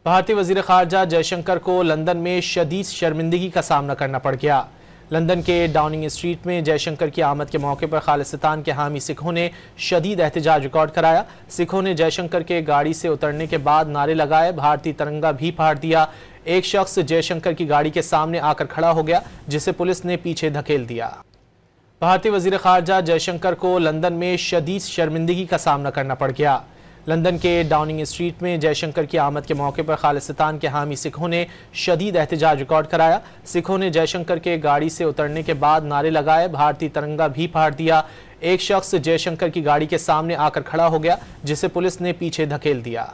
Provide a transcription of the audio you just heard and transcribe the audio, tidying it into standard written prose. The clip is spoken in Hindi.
भारतीय वजीर खारजा जयशंकर को लंदन में शदीद शर्मिंदगी का सामना करना पड़ गया। लंदन के डाउनिंग स्ट्रीट में जयशंकर की आमद के मौके पर खालिस्तान के हामी सिखों ने शदीद एहतजाज रिकॉर्ड कराया। सिखों ने जयशंकर के गाड़ी से उतरने के बाद नारे लगाए, भारतीय तिरंगा भी फाड़ दिया। एक शख्स जयशंकर की गाड़ी के सामने आकर खड़ा हो गया, जिसे पुलिस ने पीछे धकेल दिया। भारतीय वजीर खारजा जयशंकर को लंदन में शदीद शर्मिंदगी का सामना करना पड़ गया। लंदन के डाउनिंग स्ट्रीट में जयशंकर की आमद के मौके पर खालिस्तान के हामी सिखों ने शदीद एहतजाज रिकॉर्ड कराया। सिखों ने जयशंकर के गाड़ी से उतरने के बाद नारे लगाए, भारतीय तिरंगा भी फाड़ दिया। एक शख्स जयशंकर की गाड़ी के सामने आकर खड़ा हो गया, जिसे पुलिस ने पीछे धकेल दिया।